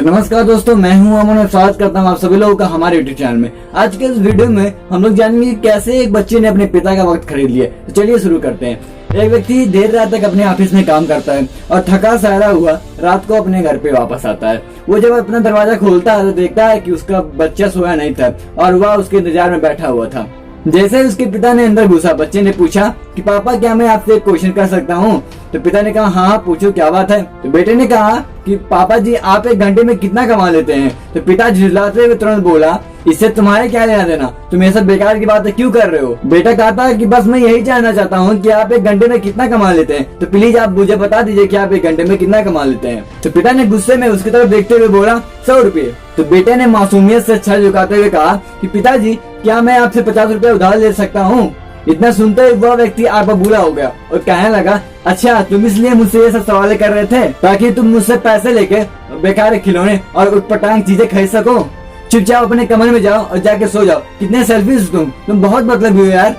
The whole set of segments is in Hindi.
नमस्कार दोस्तों, मैं हूं अमन और स्वागत करता हूं आप सभी लोगों का हमारे यूट्यूब चैनल में। आज के इस वीडियो में हम लोग जानेंगे कि कैसे एक बच्चे ने अपने पिता का वक्त खरीद लिया। तो चलिए शुरू करते हैं। एक व्यक्ति देर रात तक अपने ऑफिस में काम करता है और थका सहरा हुआ रात को अपने घर पे वापस आता है। वो जब अपना दरवाजा खोलता है तो देखता है कि उसका बच्चा सोया नहीं था और वह उसके इंतजार में बैठा हुआ था। जैसे ही उसके पिता ने अंदर घुसा, बच्चे ने पूछा कि पापा क्या मैं आपसे एक क्वेश्चन कर सकता हूँ। तो पिता ने कहा हाँ पूछो क्या बात है। तो बेटे ने कहा कि पापा जी आप एक घंटे में कितना कमा लेते हैं। तो पिता झुलाते हुए तुरंत बोला इससे तुम्हारे क्या लेना देना, तुम ये सब बेकार की बातें क्यों कर रहे हो। बेटा कहता है कि बस मैं यही जानना चाहता हूँ कि आप एक घंटे में कितना कमा लेते हैं, तो प्लीज आप मुझे बता दीजिए कि आप एक घंटे में कितना कमा लेते हैं। तो पिता ने गुस्से में उसकी तरफ देखते हुए बोला 100 रुपये। तो बेटे ने मासूमियत से सर झुकाते हुए कहा कि पिताजी क्या मैं आपसे 50 रुपए उधार ले सकता हूँ। इतना सुनते ही वह व्यक्ति आप बूढ़ा हो गया और कहने लगा अच्छा तुम इसलिए मुझसे ये सब सवाल कर रहे थे ताकि तुम मुझसे पैसे लेके बेकार खिलौने और उटपटांग चीजें खरीद सको। चुपचाप अपने कमरे में जाओ और जाके सो जाओ। कितने सेल्फिश तुम बहुत मतलब हो यार।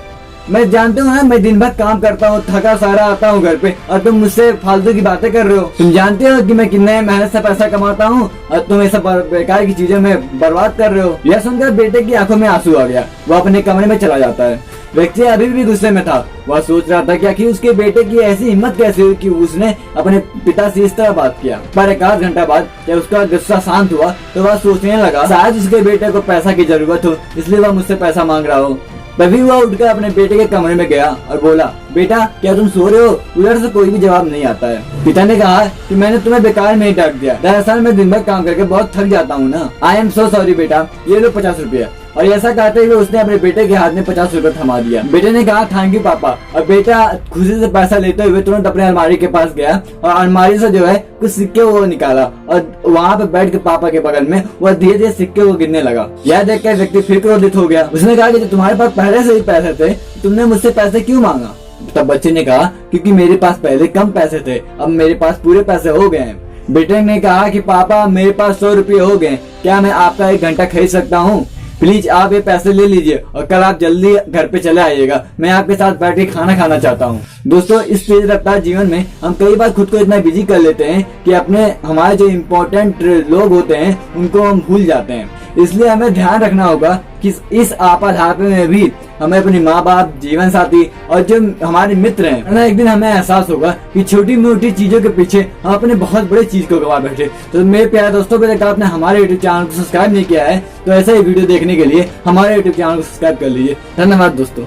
मैं जानते हूँ ना, मैं दिन भर काम करता हूँ, थका सारा आता हूँ घर पे और तुम मुझसे फालतू की बातें कर रहे हो। तुम जानते हो कि मैं कितने मेहनत से पैसा कमाता हूँ और तुम ये सब बेकार की चीजें में बर्बाद कर रहे हो। यह सुनकर बेटे की आंखों में आंसू आ गया। वो अपने कमरे में चला जाता है। व्यक्ति अभी भी गुस्से में था। वह सोच रहा था कि आखिर उसके बेटे की ऐसी हिम्मत कैसे हुई कि उसने अपने पिता से इस तरह बात किया। पर एक आध घंटा बाद जब उसका गुस्सा शांत हुआ तो वह सोचने लगा शायद उसके बेटे को पैसा की जरूरत हो, इसलिए वह मुझसे पैसा मांग रहा हो। तभी वह उठकर अपने बेटे के कमरे में गया और बोला बेटा क्या तुम सो रहे हो। उधर से कोई भी जवाब नहीं आता है। पिता ने कहा कि मैंने तुम्हें बेकार में ही डांट दिया, दरअसल मैं दिन भर काम करके बहुत थक जाता हूँ ना। आई एम सो सॉरी बेटा, ये लो 50 रुपया। और ऐसा कहते हुए उसने अपने बेटे के हाथ में 50 रुपए थमा दिया। बेटे ने कहा थैंक यू पापा। और बेटा खुशी से पैसा लेते हुए तुरंत अपने अलमारी के पास गया और अलमारी से जो है कुछ सिक्के वो निकाला और वहाँ पे बैठ के पापा के बगल में वह धीरे धीरे सिक्के वो गिनने लगा। यह देखकर व्यक्ति फिर क्रोधित हो गया। उसने कहा कि जब तुम्हारे पास पहले से ही पैसे थे तुमने मुझसे पैसे क्यों मांगा। तब बच्चे ने कहा क्योंकि मेरे पास पहले कम पैसे थे, अब मेरे पास पूरे पैसे हो गए हैं। बेटे ने कहा कि पापा मेरे पास 100 रुपये हो गए, क्या मैं आपका एक घंटा खरीद सकता हूँ। प्लीज आप ये पैसे ले लीजिए और कल आप जल्दी घर पे चले आइएगा, मैं आपके साथ बैठ के खाना खाना चाहता हूँ। दोस्तों इस तेज रफ्तार जीवन में हम कई बार खुद को इतना बिजी कर लेते हैं कि हमारे जो इम्पोर्टेंट लोग होते हैं उनको हम भूल जाते हैं। इसलिए हमें ध्यान रखना होगा कि इस आपाधापी में भी हमें अपने माँ बाप, जीवन साथी और जो हमारे मित्र हैं ना, एक दिन हमें एहसास होगा कि छोटी मोटी चीजों के पीछे हम अपने बहुत बड़े चीज को गवा बैठे। तो मेरे प्यारे दोस्तों को अगर आपने हमारे यूट्यूब चैनल को सब्सक्राइब नहीं किया है तो ऐसा ही वीडियो देखने के लिए हमारे यूट्यूब चैनल को सब्सक्राइब कर लीजिए। धन्यवाद दोस्तों।